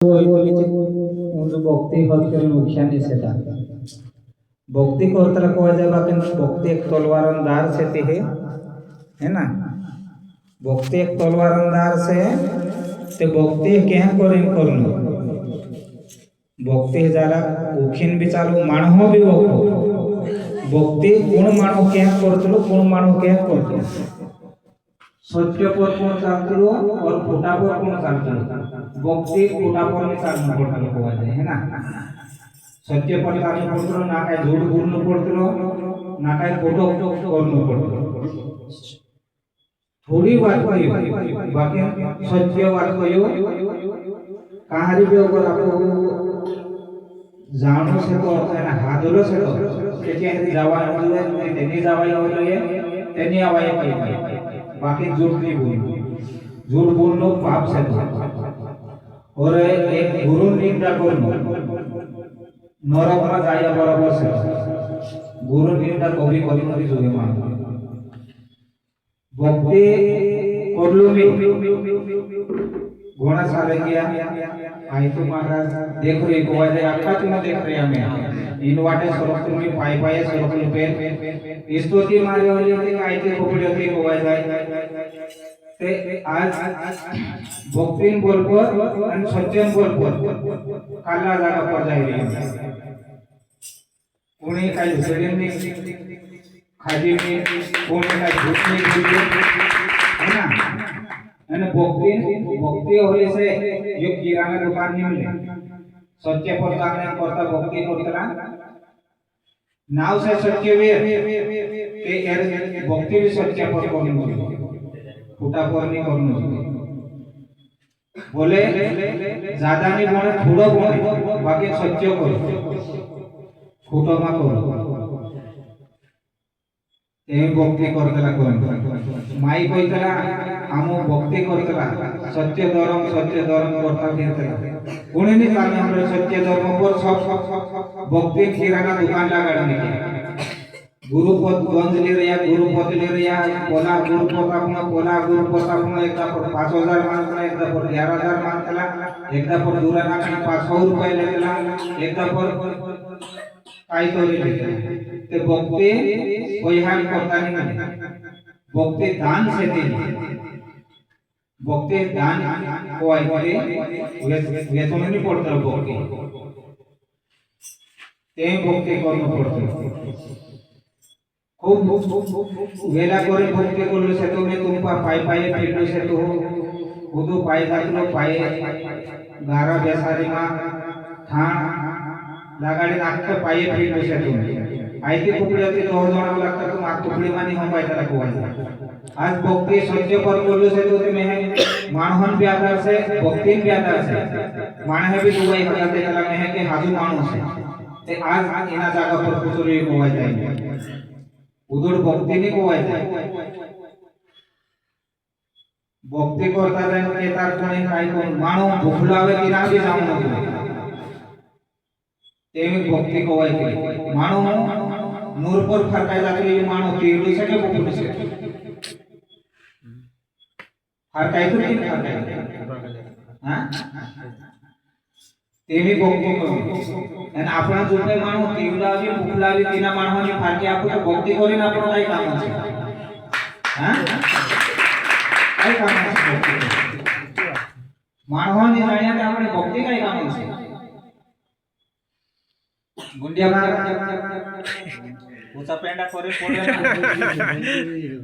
भक्ति होते नुकसान सेटा भक्ति को तरह को जाए बाकी भक्ति एक तलवार अंधार से है ना। भक्ति एक तलवार अंधार से ते भक्ति क्या करें करनो भक्ति जरा उखिन बिचारो मानव भी भक्ति गुण मानव क्या करतलो गुण मानव क्या करतलो सत्य पर कौन चालतो और खोटा पर कौन चालतो भक्ति खोटा पर नहीं चालना पड़ता को है ना। सत्य पर चालना पड़तो ना काय झूठ बोलनो पड़तो ना काय खोटो करनो पड़तो थोड़ी बात कहियो बाकी सत्य बात कहियो कहानी भी अगर आपको जानो से तो है ना हादलो से तो केती जावा होले तेनी जावाय होले तेनी आवाय पाई बाकी झूठ नहीं बोलनो झूठ बोलनो पाप से और एक गुरु निंदा करनो नरक में जाया बराबर से गुरु निंदा कभी कभी नहीं जोगे मान भक्ति करलो भी घोड़ा साले किया आई तो महाराज देख रहे को वाले आपका तुम देख रहे हमें इन वाटे सरक तुम्ही पाय पाय सरक पे स्तुति मारे वाले होते आई ते खोपड़ी होती को वाले ते आज भक्तिन बोलपर आणि सत्यन बोलपर काला जागा पर जाई रही कोणी काही झुसडीने खादी में कोणी काही झुसणी बोलले है ना। અને भक्ति होले से जो किराना दुकान में मिले सत्य पर कागने करता भक्ति करतला नाव से सत्य वे के एर भक्ति भी सत्य पर करनो खोटा पर नहीं करनो बोले ज्यादा नहीं बोले थोड़ा बोले बाकी सत्य करो खोटा मा करो ए भक्ति करतला कोन माई कइतला हमो भक्ति करतला सत्य धर्म करता फिरतला कोणी नहीं जाने हमरे सत्य धर्म पर सब भक्ति किराना दुकान लगाने के गुरुपद गंज ले रिया गुरुपद ले रिया कोला गुरुपद अपना एकदा पर 5000 मानतला एकदा पर 11000 मानतला एकदा पर दूरा नाखी 500 रुपये लेतला एकदा पर काय तोरी लेतला ते भक्ति वैहान करता नहीं भक्ति दान से देनी भक्ति दान को आइले वेतन नहीं पड़ता भक्ति ते भक्ति करनो पड़ता खूब वेला करे भक्ति करलो से तो तुम पाय पाय फिरलो से तो खुद पाय जातलो पाय गारा बेसारी मा थान लगाडी नाखते पाय फिरलो से तुम आईती कुपड़ी होती 2 जण लागता तुम आ कुपड़ी मानी हम पायला को आज भक्ति सत्य पर बोलो से तो तुम्हें मानहन भी आधार से भक्ति भी आधार से माने भी दुबई हजार देला में है कि हाजू मानो से ते आज इना जगह पर कुचरी को आ जाएंगे उधर भक्ति नहीं को आ जाए भक्ति करता रहे के तार कोणी काय कोण मानो भुखलावे तिना भी जाऊ नको तेवी भक्ति को आ जाए मानो नूर पर फरकाय जाते मानो तीरली से के भुखली से हर काय तो नहीं फरकाय हां तेवी भक्ति को आणि आपण जोपे मानो तीवलावी भुखलावी तिना मानवानी फारके आपण तो भक्ति करीन आपण काय काम आहे हां काय काम आहे मानवानी जाण्या ते आपण भक्ति काय काम आहे गुंडिया मार ऊंचा पेंडा करे पडे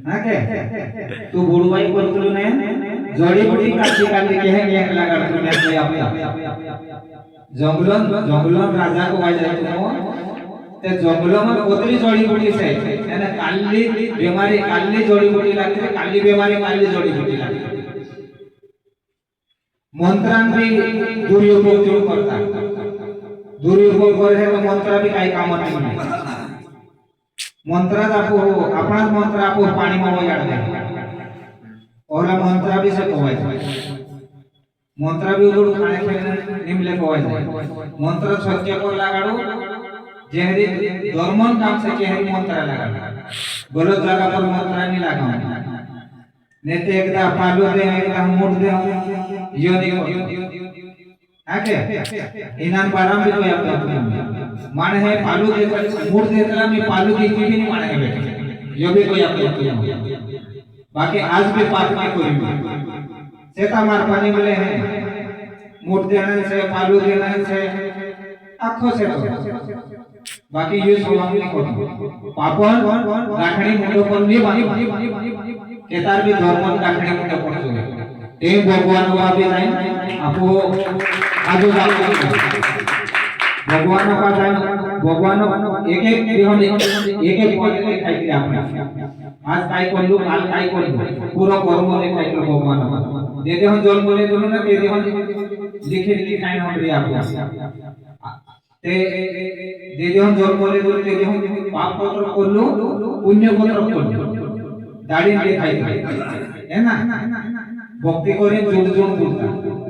हां के तू बुडवाई करतलो ने जड़ी बड़ी काटी काटी के है लगाडतो ने आपले जंगलन राजा को आ जाए तो ते जंगलों में कोतरी जड़ी बूटी से यानी काली बीमारी काली जड़ी बूटी लगती है काली बीमारी काली जड़ी बूटी लगती है मंत्रान भी दुरुपयोग जो करता दुरुपयोग करे तो मंत्र भी काई काम नहीं है मंत्र आपको अपना मंत्र आपको पानी में हो जाते हैं और मंत्र भी से कोई मंत्र भी उधर खाने खेलने निम्ले कोई मंत्र सत्य को लगाड़ो जेहरी धर्मन काम से जेहरी मंत्र लगाड़ो गलत जगह पर मंत्र नहीं लगाओ नेते एकदा पालो दे एकदा मोड़ दे यो नहीं आके इनान बाराम भी कोई आपका मान है पालू के मूड देता मैं पालू की भी नहीं मान है बेटे यो भी कोई आपका बाकी आज भी बात में कोई भी सेता मार पानी मिले हैं मूड देने से पालू देने से आँखों से तो बाकी ये सब हम नहीं करते पापन गाठड़ी मुंडो पर नहीं बानी केतार भी धर्मन गाठड़ी मुंडो पर जो ते भगवान को आप जाएं आपको आजो भगवान का जाएं भगवान एक एक हम एक एक पॉइंट में खाई के आपने आज काय कर लो काल काय कर लो पूरा कर्म ने खाई लो भगवान दे दे हम जल बोले दोनों ना दे दे हम लिखे लिखे खाई हम रे आपको ते दे दे हम जल बोले दे दे हम पाप पत्र कर लो पुण्य पत्र कर लो दाढ़ी के खाई है ना भक्ति करे जोड़ जोड़ बोलता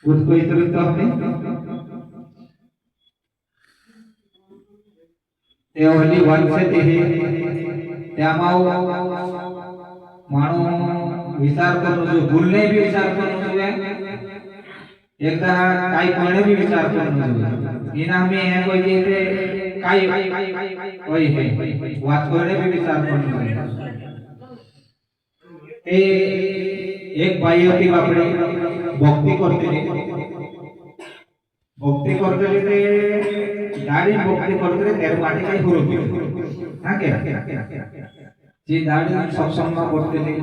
उसको इतना तो हमने ते ओली वन से ते त्यामाओ मानो विचार करनो जो भूलने भी विचार करनो जो है एकदा काही करणे भी विचार करनो जो इना में है कोई जे काही कोई है बात करणे भी विचार करनो ते एक भाई होती बापरे भक्ति करते थे दाढ़ी भक्ति करते थे तेरे माटी का ही हुरुप हाँ क्या जी दाढ़ी सत्संग में करते थे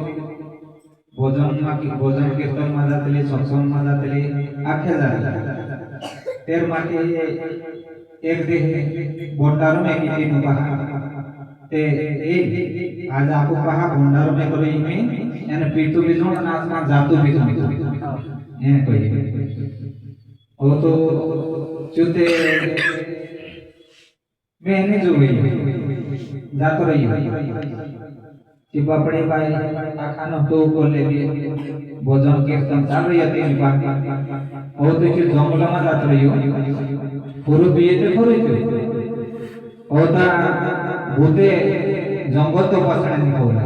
भोजन कीर्तन में जाते थे सत्संग में जाते थे आखे जाते तेरे माटी एक दिन भंडारों में की थी कहा ते आज आपको कहा भंडारों में करो इनमें यानी पीतु बिजों नाच नाच जातु बिजों ये कोई वो तो चुते मैंने जो हुई जातो रही कि बापड़े भाई खाना तो को ले दिए भोजन कीर्तन चल रही है तीन बार वो तो कि जंगल में जात रही हो पूरा बिये तो पूरे थे होता भूते जंगल तो पासने निकोला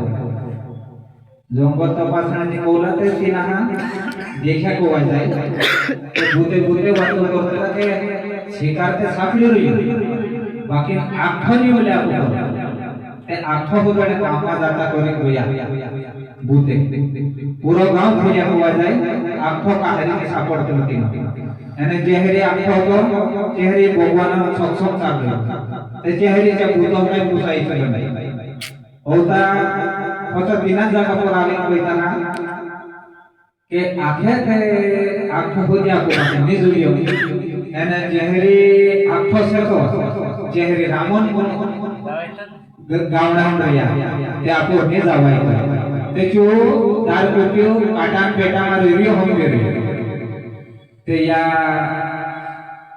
जंगल तो पासने निकोला ते सीना देखा को आ जाए तो भूते भूते वातो करते लगे शिकार ते साफली रही बाकी आँखों नहीं मिले आपको ते आँखों को बड़े कामा जाता करे कोया भूते पूरा गांव खोया को आ जाए आँखों का हरी के सपोर्ट करती यानी जेहरी आँखों को जेहरी भगवान सत्संग कर रहे ते जेहरी जब भूतों में पुसाई चले नहीं होता होता बिना जगह पर आगे कोई तना के आंखें थे आंखों हो जाए को नहीं जुड़ी होगी यानी जेहरी आंखों से तो जेहरी रामन गावना हम रहा ते आपको नहीं जावाई ते क्यों दार को क्यों काटान पेटा में रिव्यू हम दे रहे ते या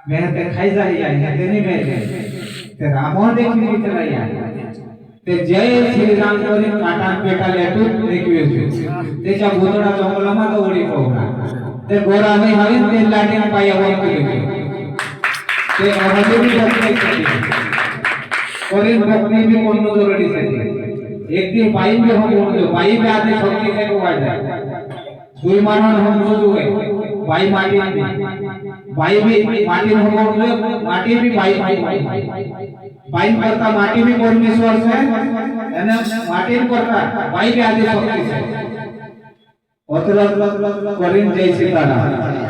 मैं ते खाई जाए या ते नहीं मैं ते रामन देखने की तरह या ते जय श्री राम करी काटान पेटा लेटू देखियो तेच्या भोतडा जंगलामा तो उडी पोवला ते गोरा नाही हवे ते लाटीन पाया वर केले ते अवधे भी भक्ती करी भक्ती भी कोण जोरडी साठी एक दिन बाई भी हम बोल बाई भी आदमी शक्ति से को आ जाए दुई मानन हम जो है बाई माटी बाई भी माटी हम बोल माटी भी बाई बाई करता माटी भी परमेश्वर से यानी माटी करता बाई भी आदि शक्ति से अतरा करीम जय सीताराम